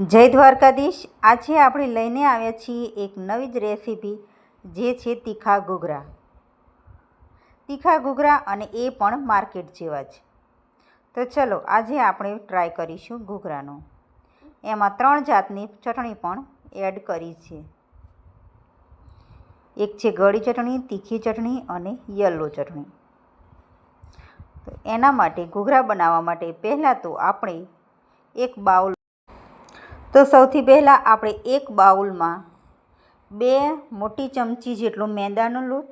જય દ્વારકાધીશ। આજે આપણે લઈને આવ્યા છીએ એક નવી જ રેસીપી, જે છે તીખા ઘૂઘરા। તીખા ઘૂઘરા અને એ પણ માર્કેટ જેવા જ। તો ચલો આજે આપણે ટ્રાય કરીશું ઘૂઘરાનો। એમાં 3 જાતની ચટણી પણ એડ કરી છે। એક છે ગળી ચટણી, તીખી ચટણી અને યલો ચટણી। તો એના માટે ઘૂઘરા બનાવવા માટે પહેલાં તો આપણે એક બાઉલ સૌથી પહેલાં આપણે એક બાઉલમાં 2 મોટી ચમચી જેટલો મેંદાનો લોટ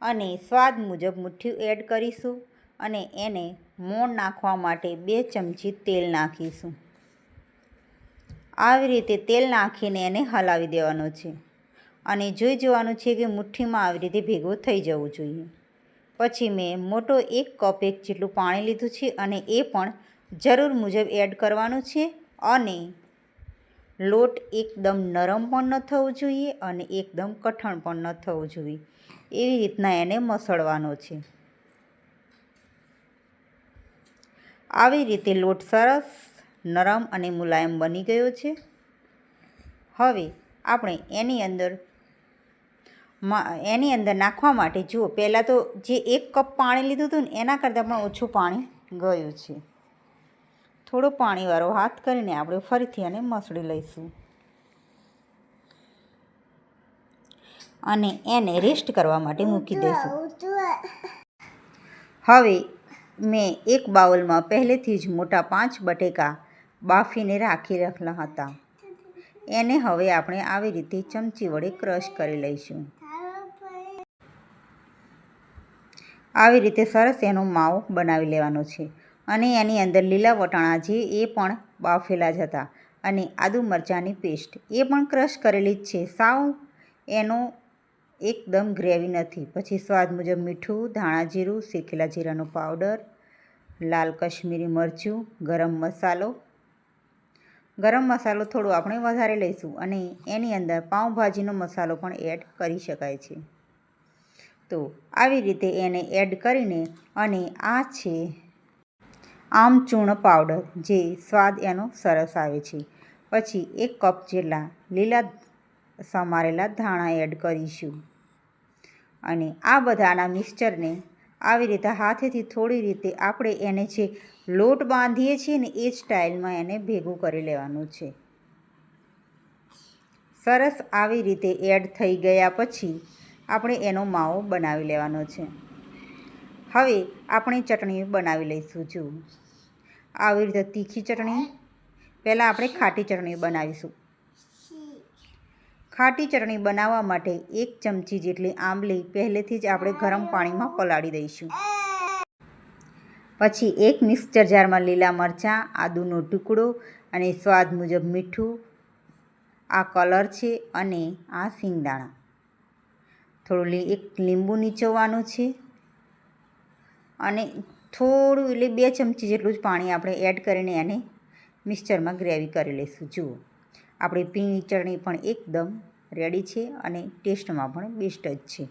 અને સ્વાદ મુજબ મીઠું એડ કરીશું અને એને મોણ નાખવા માટે 2 ચમચી તેલ નાખીશું। આવી રીતે તેલ નાખીને એને હલાવી દેવાનું છે અને જોઈ જોવાનું છે કે મુઠ્ઠીમાં આવી રીતે ભેગું થઈ જવું જોઈએ। પછી મેં મોટો 1 કપ જેટલું પાણી લીધું છે અને એ પણ જરૂર મુજબ એડ કરવાનું છે અને લોટ એકદમ નરમ પણ ન થવું જોઈએ અને એકદમ કઠણ પણ ન થવું જોઈએ, એવી રીતના એને મસળવાનો છે। આવી રીતે લોટ સરસ નરમ અને મુલાયમ બની ગયો છે। હવે આપણે એની અંદર નાખવા માટે જુઓ, પહેલાં તો જે 1 કપ પાણી લીધું હતું ને એના કરતાં પણ ઓછું પાણી ગયું છે। થોડો પાણીવાળો હાથ કરીને આપણે ફરીથી આને મસળી લઈશું અને એને રેસ્ટ કરવા માટે મૂકી દઈશું। હવે મેં એક બાઉલમાં પહેલેથી જ મોટા 5 બટેકા બાફીને રાખી રાખેલા હતા, એને હવે આપણે આવી રીતે ચમચી વડે ક્રશ કરી લઈશું। આવી રીતે સરસ એનો માવો બનાવી લેવાનો છે અને એની અંદર લીલા વટાણા જે એ પણ બાફેલા જ હતા અને આદુ મરચાંની પેસ્ટ એ પણ ક્રશ કરેલી જ છે, સાવ એનો એકદમ ગ્રેવી નથી। પછી સ્વાદ મુજબ મીઠું, ધાણા જીરું, શેકેલા જીરાનો પાવડર, લાલ કશ્મીરી મરચું, ગરમ મસાલો થોડો આપણે વધારે લઈશું અને એની અંદર પાઉંભાજીનો મસાલો પણ એડ કરી શકાય છે। તો આવી રીતે એને એડ કરીને અને આ છે આમચૂર્ણ પાવડર, જે સ્વાદ એનો સરસ આવે છે। પછી 1 કપ જેટલા લીલા સમારેલા ધાણા એડ કરીશું અને આ બધાના મિક્સચરને આવી રીતે હાથેથી થોડી રીતે આપણે એને જે લોટ બાંધીએ છીએ ને એ સ્ટાઇલમાં એને ભેગું કરી લેવાનું છે। સરસ આવી રીતે એડ થઈ ગયા પછી આપણે એનો માવો બનાવી લેવાનો છે। હવે આપણે ચટણી બનાવી લઈશું। જુઓ, આવી રીતે તીખી ચટણી, પહેલાં આપણે ખાટી ચટણી બનાવીશું। ખાટી ચટણી બનાવવા માટે 1 ચમચી જેટલી આંબલી પહેલેથી જ આપણે ગરમ પાણીમાં પલાળી દઈશું। પછી એક મિક્સર જારમાં લીલા મરચાં, આદુનો ટુકડો અને સ્વાદ મુજબ મીઠું, આ કલર છે અને આ સિંગદાણા, થોડું 1 લીંબુ નીચોવવાનું છે અને થોડું એટલે 2 ચમચી જેટલું જ પાણી આપણે એડ કરીને એને મિક્સચરમાં ગ્રેવી કરી લઈશું। જુઓ, આપણી પીળી ચટણી પણ એકદમ રેડી છે અને ટેસ્ટમાં પણ બેસ્ટ જ છે।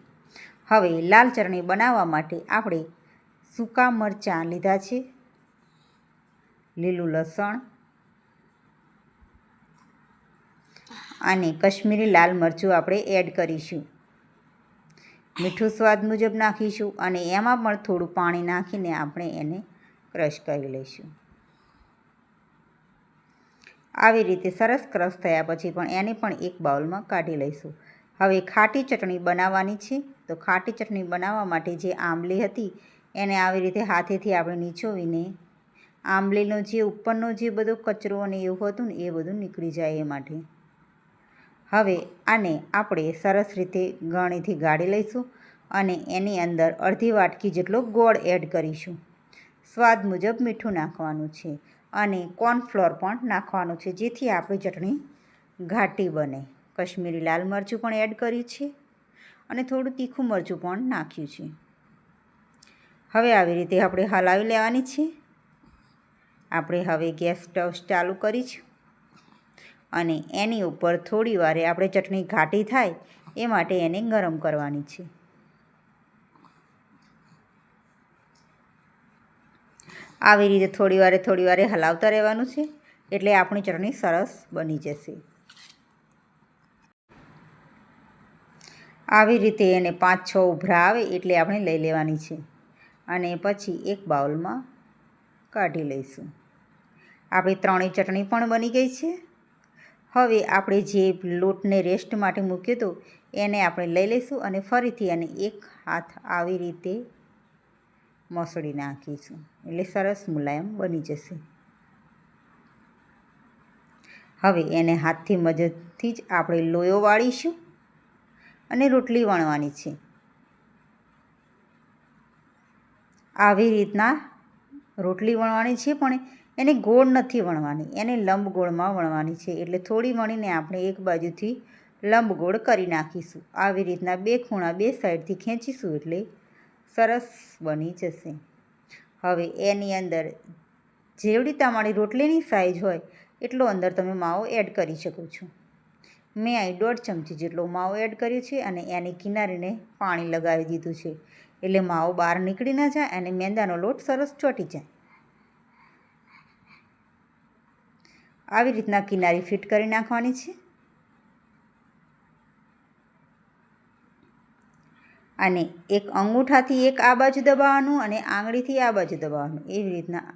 હવે લાલ ચટણી બનાવવા માટે આપણે સૂકા મરચાં લીધા છે, લીલું લસણ અને કશ્મીરી લાલ મરચું આપણે એડ કરીશું। મીઠું સ્વાદ મુજબ નાખીશું અને એમાં પણ થોડું પાણી નાખીને આપણે એને ક્રશ કરી લઈશું। આવી રીતે સરસ ક્રશ થયા પછી પણ એને પણ એક બાઉલમાં કાઢી લઈશું। હવે ખાટી ચટણી બનાવવાની છે। તો ખાટી ચટણી બનાવવા માટે જે આંબલી હતી એને આવી રીતે હાથેથી આપણે નીચોવીને આંબલીનો જે ઉપરનો જે બધો કચરો અને એવું હતું ને એ બધું નીકળી જાય એ માટે હવે આને આપણે સરસ રીતે ગળણીથી ગાળી લઈશું અને એની અંદર અડધી વાટકી જેટલો ગોળ એડ કરીશું। સ્વાદ મુજબ મીઠું નાખવાનું છે અને કોર્નફ્લોર પણ નાખવાનું છે, જેથી આપણી ચટણી ઘાટી બને। કશ્મીરી લાલ મરચું પણ એડ કર્યું છે અને થોડું તીખું મરચું પણ નાખ્યું છે। હવે આવી રીતે આપણે હલાવી લેવાની છે। આપણે હવે ગેસ સ્ટવ ચાલુ કરીશું અને એની ઉપર થોડી વારે આપણે ચટણી ઘાટી થાય એ માટે એને ગરમ કરવાની છે। આવી રીતે થોડી વારે હલાવતા રહેવાનું છે એટલે આપણી ચટણી સરસ બની જશે. આવી રીતે એને 5-6 ઉભરા આવે એટલે આપણે લઈ લેવાની છે અને પછી એક બાઉલમાં કાઢી લઈશું. આપણી ત્રણેય ચટણી પણ બની ગઈ છે. હવે આપણે જે લોટને રેસ્ટ માટે મૂક્યો હતો એને આપણે લઈ લઈશું અને ફરીથી એને એક હાથ આવી રીતે મસળી નાખીશું એટલે સરસ મુલાયમ બની જશે. હવે એને હાથથી મદદથી જ આપણે લોયો વાળીશું અને રોટલી વણવાની છે. આવી રીતના રોટલી વણવાની છે, પણ એને ગોળ નથી વણવાની, એને લંબગોળમાં વણવાની છે. એટલે થોડી વણીને આપણે એક બાજુથી લંબગોળ કરી નાખીશું. આવી રીતના 2 ખૂણા 2 સાઈડથી ખેંચીશું એટલે સરસ બની જશે. હવે એની અંદર જેવડી તમારી રોટલીની સાઈઝ હોય એટલો અંદર તમે માવો એડ કરી શકો છો. મેં અહીં 1.5 ચમચી જેટલો માવો એડ કર્યો છે અને એની કિનારીને પાણી લગાવી દીધું છે એટલે માવો બહાર નીકળી ના જાય અને મેંદાનો લોટ સરસ ચોંટી જાય. આવી રીતના કિનારી ફિટ કરી નાખવાની છે અને એક અંગૂઠાથી એક આ બાજુ દબાવવાનું અને આંગળીથી આ બાજુ દબાવવાનું. એવી રીતના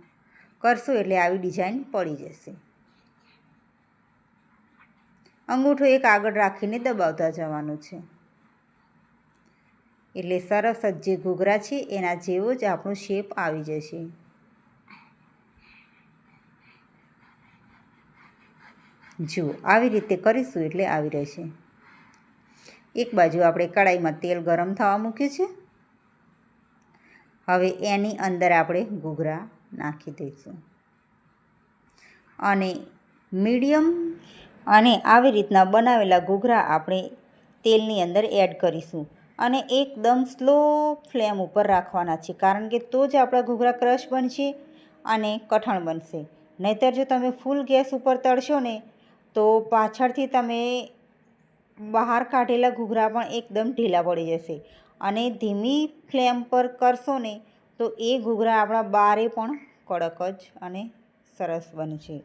કરશો એટલે આવી ડિઝાઇન પડી જશે. અંગૂઠો એક આગળ રાખીને દબાવતા જવાનું છે એટલે સરસ જ જે ઘૂઘરા છે એના જેવો જ આપણો શેપ આવી જશે. જુઓ, આવી રીતે કરીશું એટલે આવી રહેશે. એક બાજુ આપણે કડાઈમાં તેલ ગરમ થવા મૂક્યું છે. હવે એની અંદર આપણે ઘૂઘરા નાખી દઈશું અને મીડિયમ અને આવી રીતના બનાવેલા ઘૂઘરા આપણે તેલની અંદર એડ કરીશું અને એકદમ સ્લો ફ્લેમ ઉપર રાખવાના છે, કારણ કે તો જ આપણા ઘૂઘરા ક્રશ બનશે અને કઠણ બનશે. નહીંતર જો તમે ફૂલ ગેસ ઉપર તળશો ને તો પાછળથી તમે બહાર કાઢેલા ઘૂઘરા પણ એકદમ ઢીલા પડી જશે અને ધીમી ફ્લેમ પર કરશો ને તો એ ઘૂઘરા આપણા બારે પણ કડક જ અને સરસ બનશે.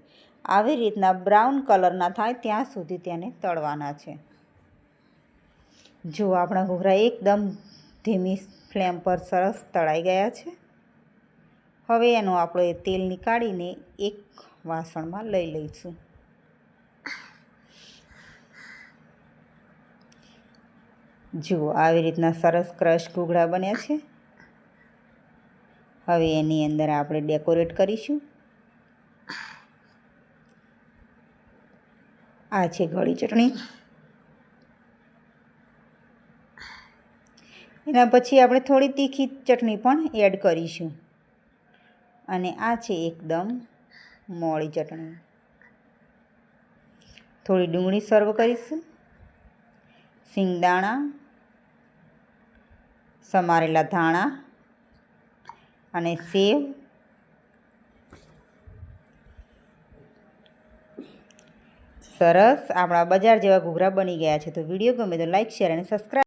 આવી રીતના બ્રાઉન કલરના થાય ત્યાં સુધી તેને તળવાના છે. જો આપણા ઘૂઘરા એકદમ ધીમી ફ્લેમ પર સરસ તળાઈ ગયા છે. હવે એનું આપણે તેલ નીકાળીને એક વાસણમાં લઈ લઈશું. જુઓ, આવી રીતના સરસ ક્રશ ઘૂઘરા બન્યા છે. હવે એની અંદર આપણે ડેકોરેટ કરીશું. આ છે ગળી ચટણી. એના પછી આપણે થોડી તીખી ચટણી પણ એડ કરીશું અને આ છે એકદમ મોળી ચટણી. થોડી ડુંગળી સર્વ કરીશું, સિંગદાણા, સમારેલા ધાણા અને સેવ. સરસ આપણા બજાર જેવા ઘૂઘરા બની ગયા છે. તો વિડીયો ગમે તો લાઈક, શેર અને સબસ્ક્રાઈબ